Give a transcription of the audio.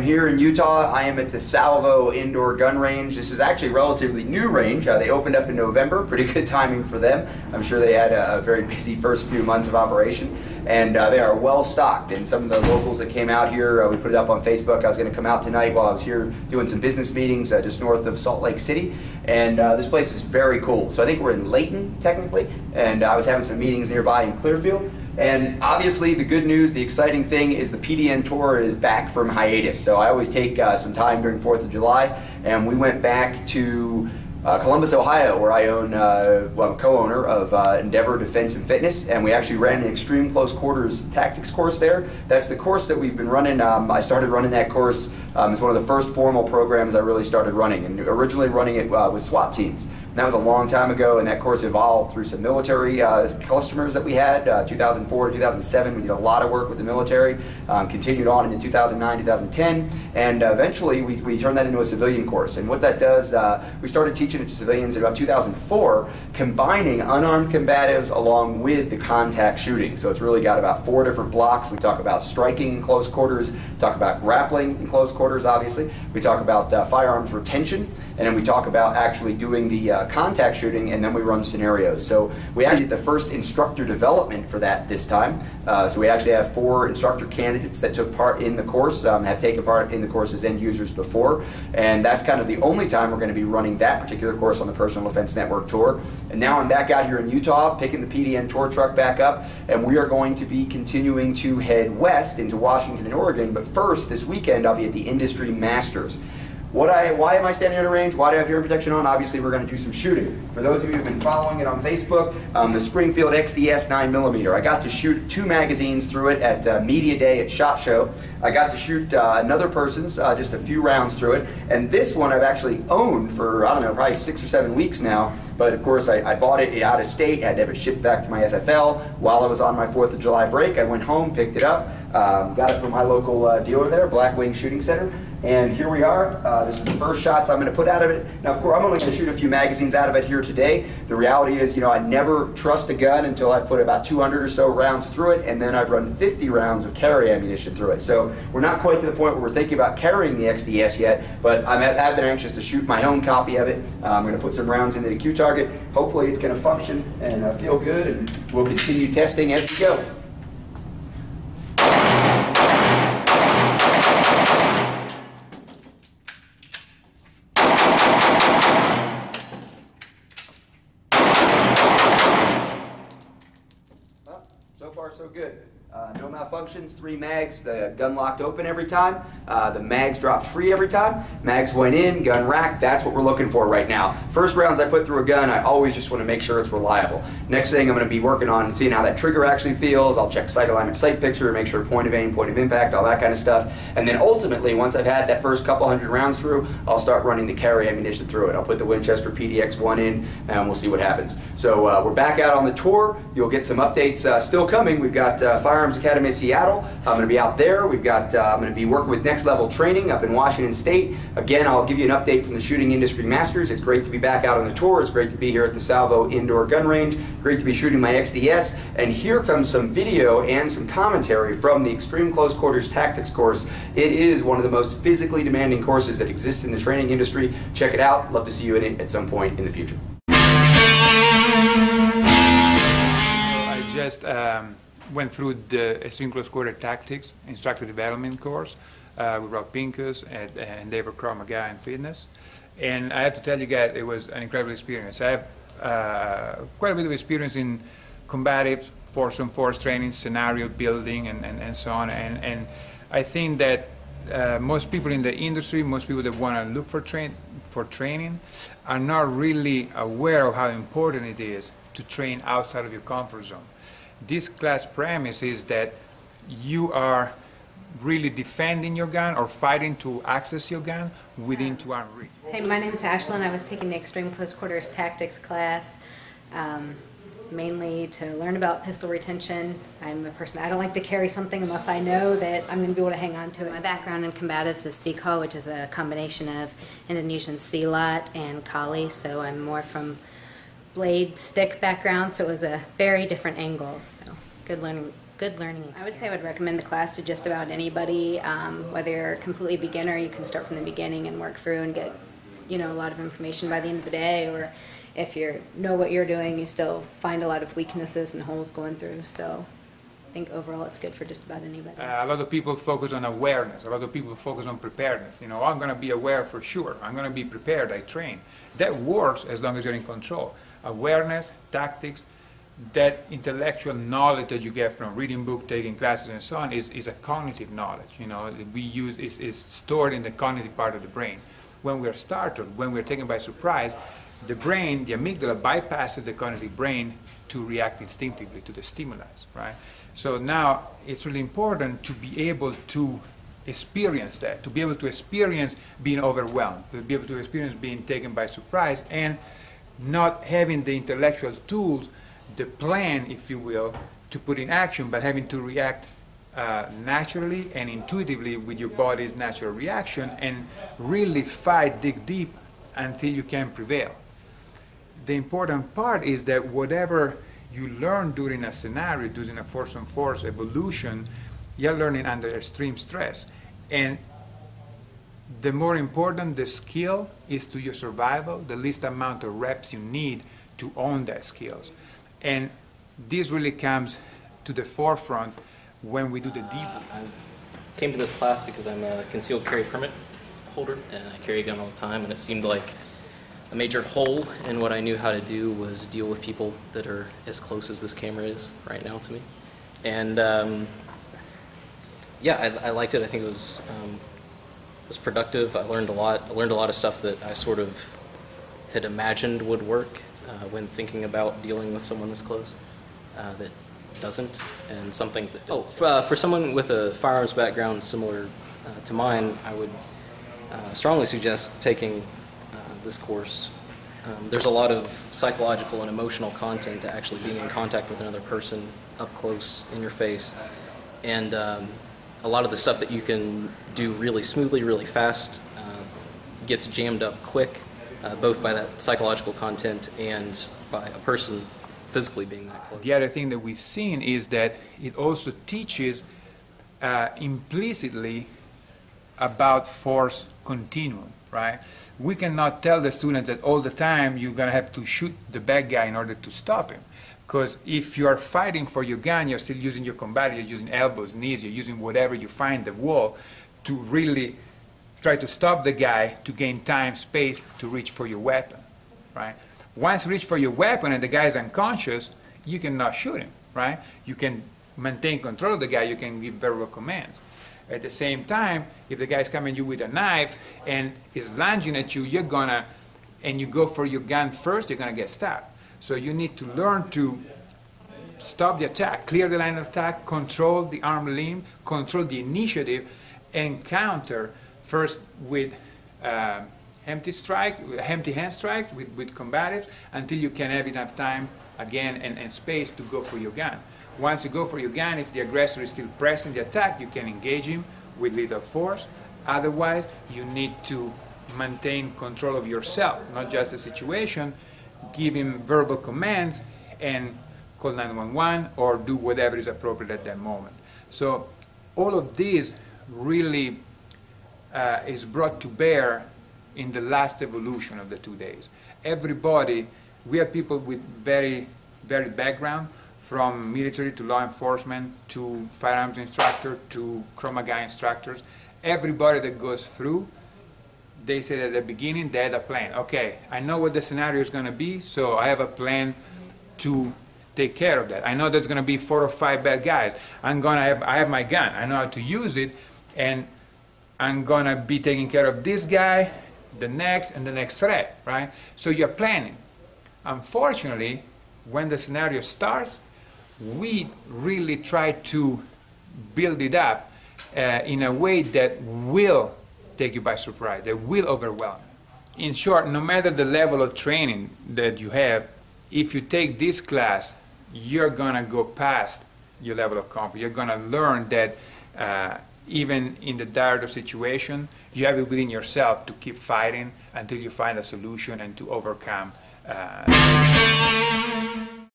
here in Utah. I am at the Salvo indoor gun range. This is actually a relatively new range. They opened up in November. Pretty good timing for them. I'm sure they had a very busy first few months of operation, and they are well stocked. And some of the locals that came out here, we put it up on Facebook. I was going to come out tonight while I was here doing some business meetings just north of Salt Lake City, and this place is very cool. So I think we're in Layton technically, and I was having some meetings nearby in Clearfield. And obviously the good news, the exciting thing is the PDN tour is back from hiatus. So I always take some time during 4th of July, and we went back to Columbus, Ohio, where I own, well, I'm co-owner of Endeavor Defense and Fitness, and we actually ran an extreme close quarters tactics course there. That's the course that we've been running. I started running that course. It's one of the first formal programs I really started running, and originally running it with SWAT teams. And that was a long time ago, and that course evolved through some military customers that we had. 2004 to 2007, we did a lot of work with the military, continued on into 2009, 2010, and eventually we turned that into a civilian course. And what that does, we started teaching it to civilians in about 2004, combining unarmed combatives along with the contact shooting. So it's really got about 4 different blocks. We talk about striking in close quarters, talk about grappling in close quarters, obviously. We talk about firearms retention, and then we talk about actually doing the contact shooting, and then we run scenarios. So we actually did the first instructor development for that this time. So we actually have 4 instructor candidates that took part in the course, have taken part in the course as end users before, and that's kind of the only time we're going to be running that particular course on the Personal Defense Network Tour. And now I'm back out here in Utah, picking the PDN tour truck back up, and we are going to be continuing to head west into Washington and Oregon. But first, this weekend, I'll be at the Industry Masters. Why am I standing at a range? Why do I have hearing protection on? Obviously, we're going to do some shooting. For those of you who've been following it on Facebook, the Springfield XD-S 9mm. I got to shoot 2 magazines through it at Media Day at SHOT Show. I got to shoot another person's, just a few rounds through it. And this one I've actually owned for, I don't know, probably 6 or 7 weeks now. But of course, I bought it out of state, had to have it shipped back to my FFL. While I was on my 4th of July break, I went home, picked it up, got it from my local dealer there, Blackwing Shooting Center. And here we are. This is the first shots I'm going to put out of it. Now, of course, I'm only going to shoot a few magazines out of it here today. The reality is, you know, I never trust a gun until I've put about 200 or so rounds through it, and then I've run 50 rounds of carry ammunition through it. So we're not quite to the point where we're thinking about carrying the XD-S yet, but I've been anxious to shoot my own copy of it. I'm going to put some rounds into the Q target. Hopefully it's going to function and feel good, and we'll continue testing as we go. So far, so good. No malfunctions, 3 mags, the gun locked open every time, the mags dropped free every time, mags went in, gun racked. That's what we're looking for right now. First rounds I put through a gun, I always just want to make sure it's reliable. Next thing I'm going to be working on seeing how that trigger actually feels. I'll check sight alignment, sight picture, make sure point of aim, point of impact, all that kind of stuff. And then ultimately, once I've had that first couple hundred rounds through, I'll start running the carry ammunition through it. I'll put the Winchester PDX-1 in, and we'll see what happens. So we're back out on the tour. You'll get some updates still coming. We've got Firearms Academy of Seattle. I'm going to be out there. We've got, I'm going to be working with Next Level Training up in Washington State. Again, I'll give you an update from the Shooting Industry Masters. It's great to be back out on the tour. It's great to be here at the Salvo Indoor Gun Range. Great to be shooting my XD-S. And here comes some video and some commentary from the Extreme Close Quarters Tactics course. It is one of the most physically demanding courses that exists in the training industry. Check it out. Love to see you in it at some point in the future. I just went through the Extreme Close Quarter Tactics Instructor Development course. We brought Pincus and Endeavor Padovani and Fitness. And I have to tell you guys, it was an incredible experience. I have quite a bit of experience in combative force-on-force training, scenario building, and so on. And I think that most people in the industry, most people that want to look for training, are not really aware of how important it is to train outside of your comfort zone. This class premise is that you are really defending your gun or fighting to access your gun within 2 arm reach. Hey, my name is Ashlyn. I was taking the Extreme Close Quarters Tactics class, mainly to learn about pistol retention. I'm a person, I don't like to carry something unless I know that I'm going to be able to hang on to it. My background in combatives is CCAW, which is a combination of Indonesian silat and Kali, so I'm more from blade stick background, so it was a very different angle. So good learning good learning experience. I would say I would recommend the class to just about anybody, whether you're a completely beginner, you can start from the beginning and work through and get, you know, a lot of information by the end of the day, or if you know what you're doing, you still find a lot of weaknesses and holes going through. So I think overall it's good for just about anybody. A lot of people focus on awareness. A lot of people focus on preparedness. You know, I'm going to be aware for sure. I'm going to be prepared. I train. That works as long as you're in control. Awareness, tactics, that intellectual knowledge that you get from reading books, taking classes, and so on is a cognitive knowledge. You know, we use is stored in the cognitive part of the brain. When we're startled, when we're taken by surprise, the brain, the amygdala, bypasses the cognitive brain to react instinctively to the stimuli, right? So now it's really important to be able to experience that, to be able to experience being overwhelmed, to be able to experience being taken by surprise, and not having the intellectual tools, the plan, if you will, to put in action, but having to react naturally and intuitively with your body's natural reaction and really fight, dig deep until you can prevail. The important part is that whatever you learn during a scenario, during a force-on-force evolution, you're learning under extreme stress. And the more important the skill is to your survival, the least amount of reps you need to own that skills. And this really comes to the forefront when we do the debrief. I came to this class because I'm a concealed carry permit holder, and I carry a gun all the time, and it seemed like a major hole in what I knew how to do was deal with people that are as close as this camera is right now to me. And yeah, I liked it. I think it was productive. I learned a lot. I learned a lot of stuff that I sort of had imagined would work when thinking about dealing with someone this close that doesn't, and some things that don't. For someone with a firearms background similar to mine, I would strongly suggest taking this course. There's a lot of psychological and emotional content to actually being in contact with another person up close in your face, and a lot of the stuff that you can do really smoothly, really fast, gets jammed up quick, both by that psychological content and by a person physically being that close. The other thing that we've seen is that it also teaches implicitly about force continuum, right? We cannot tell the students that all the time you're going to have to shoot the bad guy in order to stop him. Because if you are fighting for your gun, you're still using your combat, you're using elbows, knees, you're using whatever you find the wall to really try to stop the guy to gain time, space to reach for your weapon, right? Once you reach for your weapon and the guy is unconscious, you cannot shoot him, right? You can maintain control of the guy, you can give verbal commands. At the same time, if the guy is coming at you with a knife and is lunging at you, and you go for your gun first, you're gonna get stabbed. So you need to learn to stop the attack, clear the line of attack, control the arm limb, control the initiative, and counter first with empty hand strikes with combatives until you can have enough time again and space to go for your gun. Once you go for your gun, if the aggressor is still pressing the attack, you can engage him with lethal force. Otherwise, you need to maintain control of yourself, not just the situation, give him verbal commands and call 911 or do whatever is appropriate at that moment. So all of this really is brought to bear in the last evolution of the 2 days. Everybody, we have people with very varied background, from military to law enforcement to firearms instructor to Krav Maga instructors. Everybody that goes through, they said at the beginning they had a plan. Okay, I know what the scenario is going to be, so I have a plan to take care of that. I know there's going to be 4 or 5 bad guys. I have my gun. I know how to use it, and I'm going to be taking care of this guy, the next, and the next threat, right? So you're planning. Unfortunately, when the scenario starts, we really try to build it up in a way that will take you by surprise, that will overwhelm you. In short, no matter the level of training that you have, if you take this class, you're going to go past your level of confidence. You're going to learn that even in the direst situation, you have it within yourself to keep fighting until you find a solution and to overcome the situation.